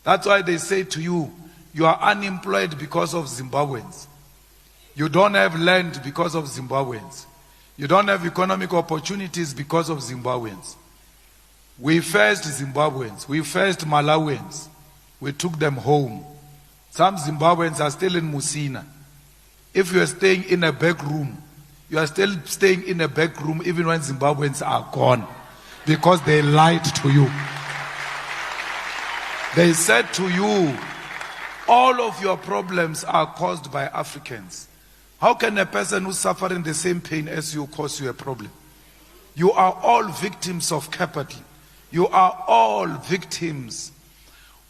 That's why they say to you, you are unemployed because of Zimbabweans. You don't have land because of Zimbabweans. You don't have economic opportunities because of Zimbabweans. We faced Zimbabweans. We faced Malawians. We took them home. Some Zimbabweans are still in Musina. If you are staying in a back room, you are still staying in a back room even when Zimbabweans are gone, because they lied to you. They said to you, all of your problems are caused by Africans. How can a person who's suffering the same pain as you cause you a problem? You are all victims of capital. You are all victims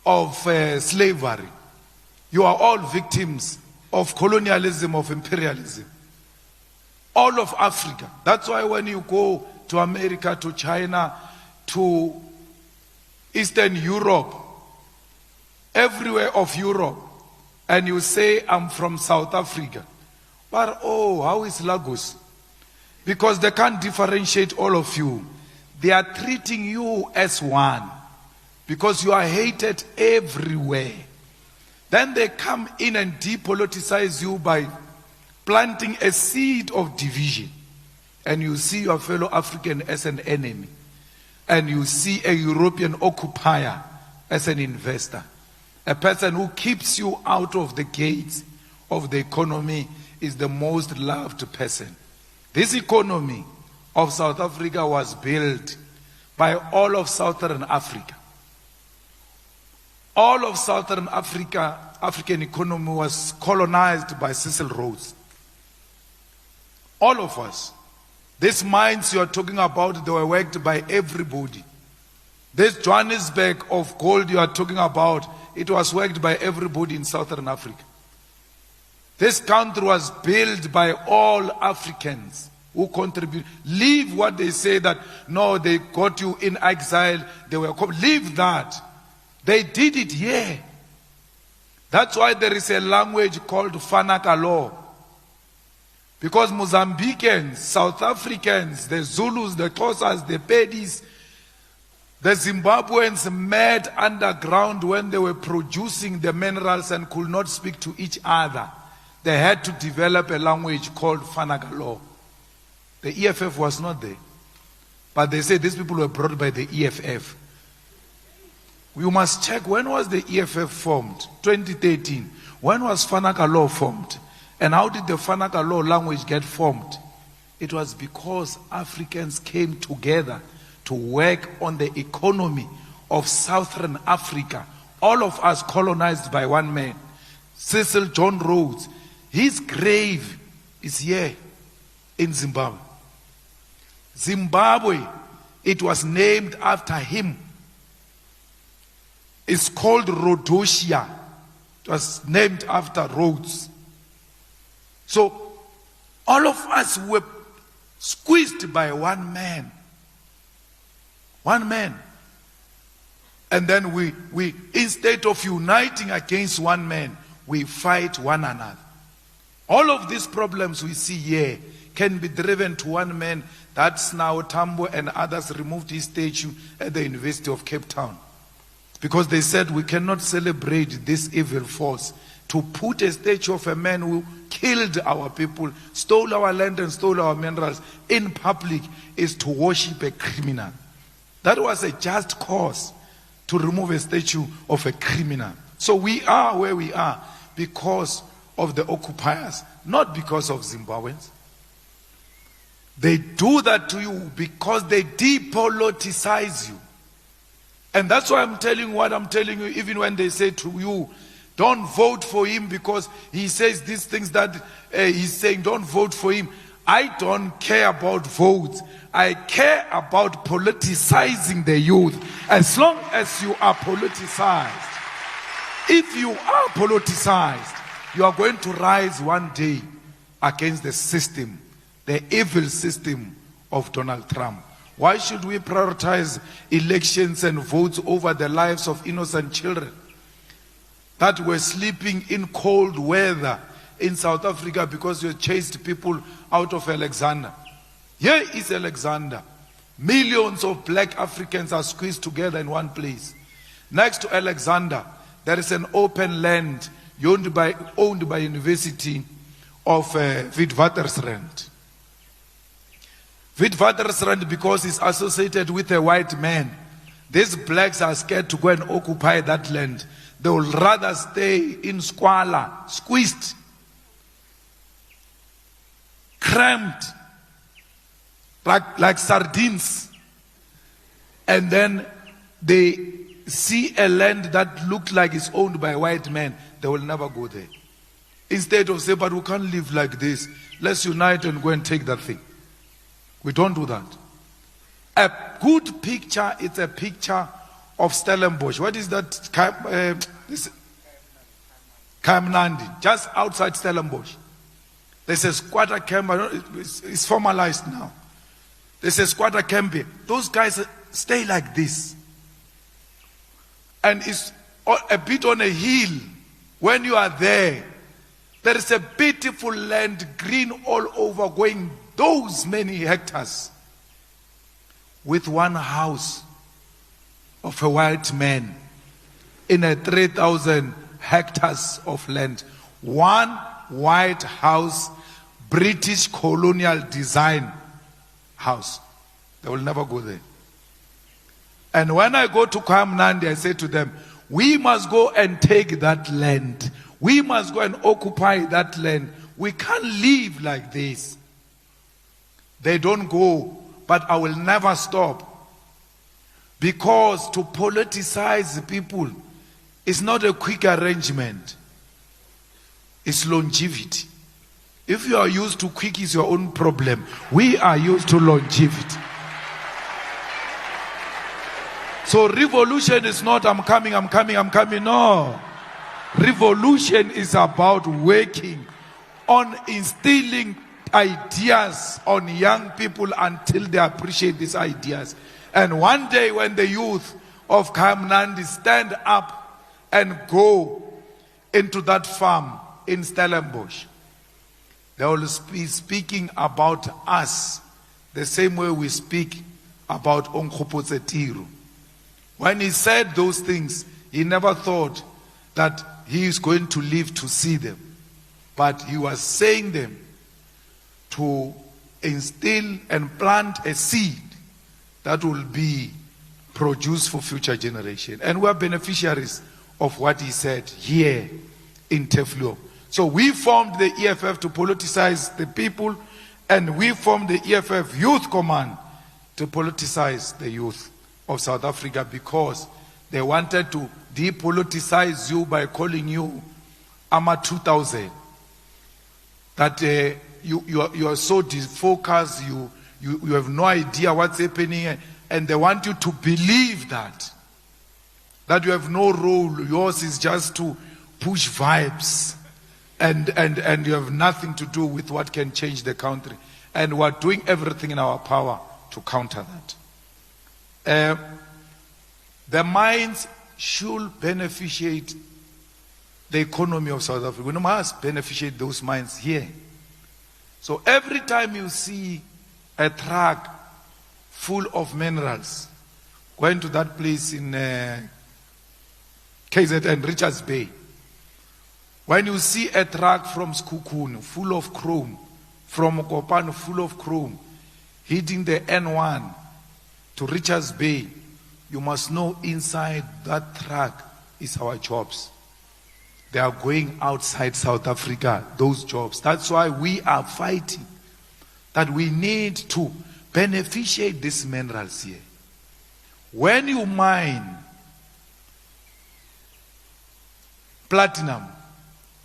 of slavery. You are all victims of colonialism, of imperialism. All of Africa. That's why when you go to America, to China, to Eastern Europe, everywhere of Europe, and you say, I'm from South Africa. But oh, how is Lagos? Because they can't differentiate all of you. They are treating you as one, because you are hated everywhere. Then they come in and depoliticize you by planting a seed of division. And you see your fellow African as an enemy. And you see a European occupier as an investor. A person who keeps you out of the gates of the economy is the most loved person. This economy of South Africa was built by all of Southern Africa. All of Southern Africa, African economy was colonized by Cecil Rhodes. All of us. These mines you are talking about, they were worked by everybody. This Johannesburg of gold you are talking about, it was worked by everybody in Southern Africa. This country was built by all Africans who contribute. Leave what they say that, no, they got you in exile, they were, leave that. They did it here. That's why there is a language called Fanaka law. Because Mozambicans, South Africans, the Zulus, the Xhosas, the Pedis, the Zimbabweans met underground when they were producing the minerals and could not speak to each other. They had to develop a language called Fanaka law. The EFF was not there. But they say these people were brought by the EFF. We must check, when was the EFF formed? 2013. When was Fanaka law formed? And how did the Fanaka law language get formed? It was because Africans came together to work on the economy of Southern Africa. All of us colonized by one man, Cecil John Rhodes. His grave is here in Zimbabwe. Zimbabwe, it was named after him. It's called Rhodesia. It was named after Rhodes. So, all of us were squeezed by one man. One man. And then we instead of uniting against one man, we fight one another. All of these problems we see here can be driven to one man. That's now Tambo and others removed his statue at the University of Cape Town. Because they said we cannot celebrate this evil force. To put a statue of a man who killed our people, stole our land and stole our minerals in public is to worship a criminal. That was a just cause to remove a statue of a criminal. So we are where we are because of the occupiers, not because of Zimbabweans. They do that to you because they depoliticize you. And that's why I'm telling you what I'm telling you, even when they say to you, don't vote for him because he says these things that he's saying, don't vote for him. I don't care about votes. I care about politicizing the youth. As long as you are politicized, if you are politicized, you are going to rise one day against the system, the evil system of Donald Trump. Why should we prioritize elections and votes over the lives of innocent children that were sleeping in cold weather in South Africa because you chased people out of Alexander? Here is Alexander. Millions of black Africans are squeezed together in one place. Next to Alexander, there is an open land owned by University of Witwatersrand. Witwatersrand, because it's associated with a white man, these blacks are scared to go and occupy that land. They will rather stay in squalor, squeezed, cramped, like sardines. And then they see a land that looks like it's owned by a white man. They will never go there. Instead of say, but we can't live like this. Let's unite and go and take that thing. We don't do that. A good picture, it's a picture of Stellenbosch. What is that? Kamnandi, just outside Stellenbosch. There's a squatter camp. It's formalized now. There's a squatter camp here. Those guys stay like this. And it's a bit on a hill. When you are there, there is a beautiful land, green all over, going those many hectares, with one house of a white man in a 3,000 hectares of land. One white house, British colonial design house. They will never go there. And when I go to Kamnandi, I say to them, we must go and take that land. We must go and occupy that land. We can't live like this. They don't go, but I will never stop. Because to politicize people is not a quick arrangement. It's longevity. If you are used to quick, it's your own problem. We are used to longevity. So revolution is not I'm coming. No. Revolution is about working on instilling ideas on young people until they appreciate these ideas. And one day when the youth of Kamnandi stand up and go into that farm in Stellenbosch, they will be speaking about us the same way we speak about Onkgopotse Tiru. When he said those things, he never thought that he is going to live to see them. But he was saying them to instill and plant a seed that will be produced for future generation. And we are beneficiaries of what he said here in Teflo. So we formed the EFF to politicize the people, and we formed the EFF Youth Command to politicize the youth of South Africa, because they wanted to depoliticize you by calling you AMA 2000. That you are so defocused, you have no idea what's happening, and they want you to believe that you have no role. Yours is just to push vibes, and you have nothing to do with what can change the country. And we're doing everything in our power to counter that. The mines should beneficiate the economy of South Africa. We must beneficiate those mines here. So every time you see a truck full of minerals going to that place in KZN, Richards Bay, when you see a truck from Skukun full of chrome, from Kopan full of chrome, hitting the N1 to Richards Bay, you must know inside that truck is our jobs. They are going outside South Africa, those jobs. That's why we are fighting, that we need to beneficiate these minerals here. When you mine platinum,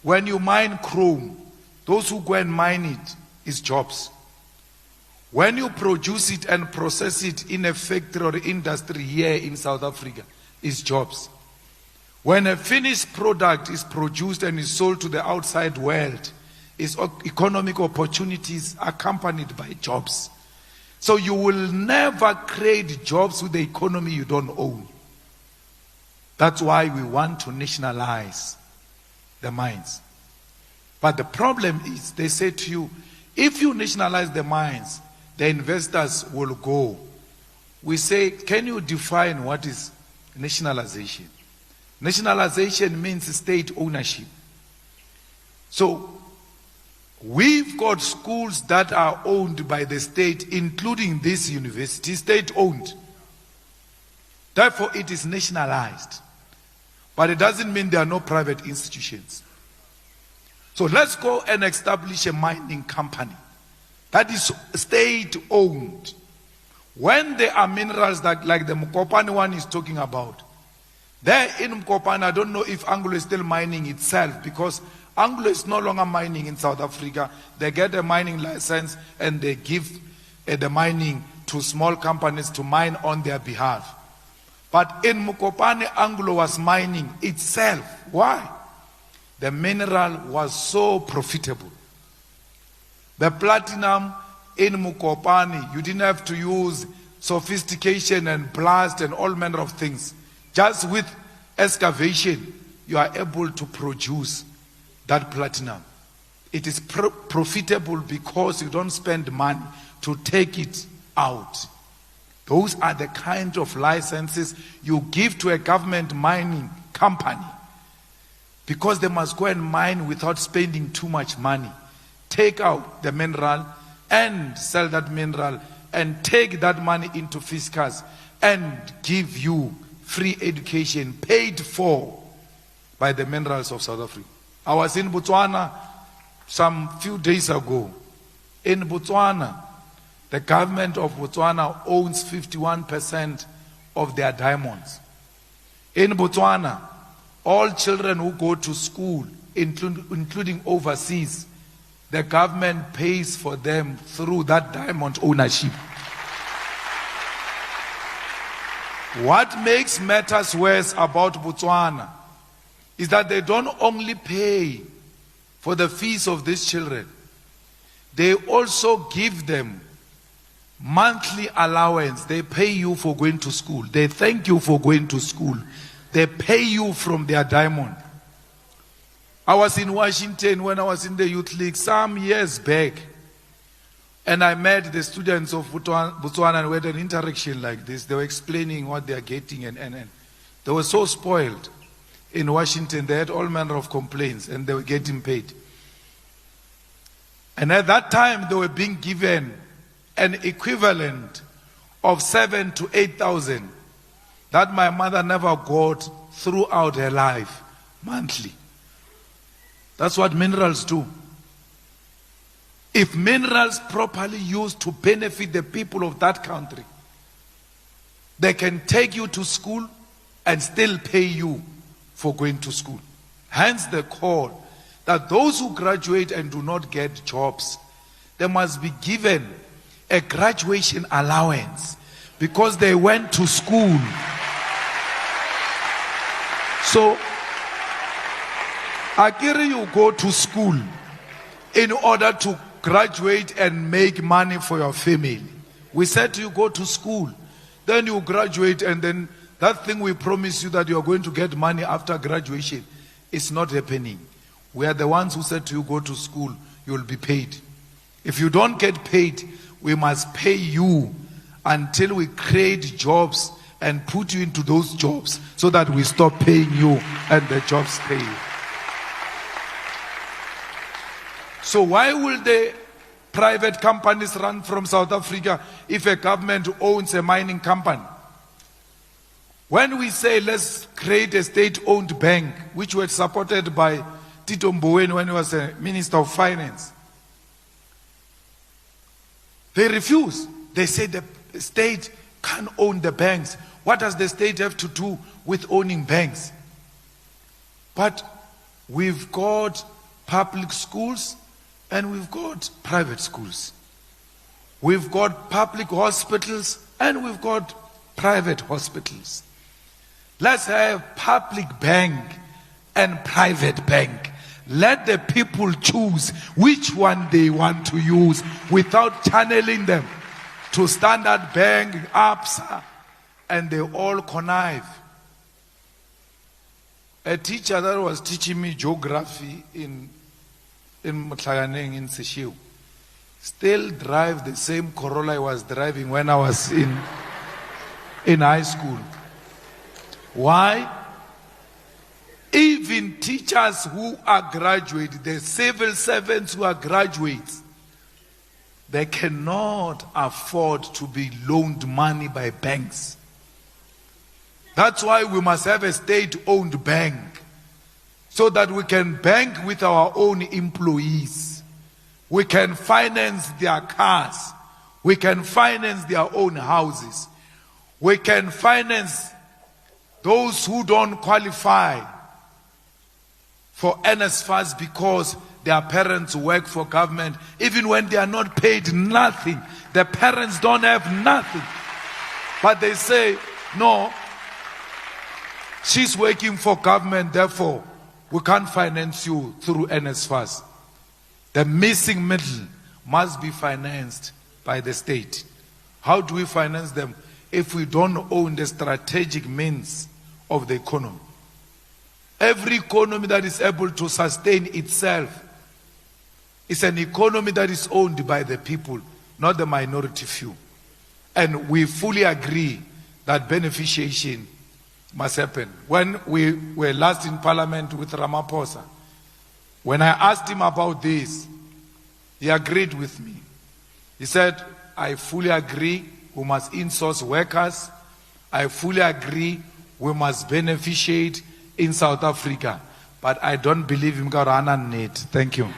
when you mine chrome, those who go and mine it is jobs. When you produce it and process it in a factory or industry here in South Africa, is jobs. When a finished product is produced and is sold to the outside world, is economic opportunities accompanied by jobs. So you will never create jobs with the economy you don't own. That's why we want to nationalize the mines. But the problem is, they say to you, if you nationalize the mines, the investors will go. We say, can you define what is nationalization? Nationalization means state ownership. So we've got schools that are owned by the state, including this university, state-owned. Therefore, it is nationalized. But it doesn't mean there are no private institutions. So let's go and establish a mining company that is state-owned. When there are minerals like the Mokopane one is talking about, there in Mokopane, I don't know if Anglo is still mining itself, because Anglo is no longer mining in South Africa. They get a mining license and they give the mining to small companies to mine on their behalf. But in Mokopane, Anglo was mining itself. Why? The mineral was so profitable. The platinum in Mokopane, you didn't have to use sophistication and blast and all manner of things. Just with excavation, you are able to produce that platinum. It is profitable because you don't spend money to take it out. Those are the kind of licenses you give to a government mining company, because they must go and mine without spending too much money. Take out the mineral and sell that mineral and take that money into fiscus and give you free education paid for by the minerals of South Africa. I was in Botswana some few days ago. In Botswana, the government of Botswana owns 51% of their diamonds. In Botswana, all children who go to school, including overseas, the government pays for them through that diamond ownership. What makes matters worse about Botswana is that they don't only pay for the fees of these children, they also give them monthly allowance. They pay you for going to school. They thank you for going to school. They pay you from their diamond. I was in Washington when I was in the Youth League some years back, and I met the students of Botswana and we had an interaction like this. They were explaining what they are getting, and they were so spoiled. In Washington, they had all manner of complaints and they were getting paid. And at that time, they were being given an equivalent of 7,000 to 8,000 that my mother never got throughout her life, monthly. That's what minerals do. If minerals properly used to benefit the people of that country, they can take you to school and still pay you for going to school. Hence the call that those who graduate and do not get jobs, they must be given a graduation allowance because they went to school. So, Akiri, you go to school in order to graduate and make money for your family. We said you go to school, then you graduate, and then that thing we promise you that you are going to get money after graduation is not happening. We are the ones who said to you, go to school, you will be paid. If you don't get paid, we must pay you until we create jobs and put you into those jobs so that we stop paying you and the jobs pay you. So why will the private companies run from South Africa if a government owns a mining company? When we say let's create a state-owned bank, which was supported by Tito Mboweni when he was a Minister of Finance, they refuse. They say the state can't own the banks. What does the state have to do with owning banks? But we've got public schools and we've got private schools. We've got public hospitals and we've got private hospitals. Let's have public bank and private bank. Let the people choose which one they want to use without channeling them to Standard Bank, ABSA, and they all connive. A teacher that was teaching me geography in Mtlayaneng in Cecil still drive the same Corolla I was driving when I was in high school. Why? even teachers who are graduates, the civil servants who are graduates, they cannot afford to be loaned money by banks. That's why we must have a state-owned bank, so that we can bank with our own employees. We can finance their cars. We can finance their own houses. We can finance those who don't qualify for NSFAS because their parents work for government, even when they are not paid nothing. The parents don't have nothing. But they say, no, she's working for government, therefore we can't finance you through NSFAS. The missing middle must be financed by the state. How do we finance them if we don't own the strategic means of the economy? Every economy that is able to sustain itself is an economy that is owned by the people, not the minority few. And we fully agree that beneficiation must happen. When we were last in Parliament with Ramaphosa, when I asked him about this, he agreed with me. He said, I fully agree, we must insource workers. I fully agree, we must beneficiate in South Africa. But I don't believe him. Thank you.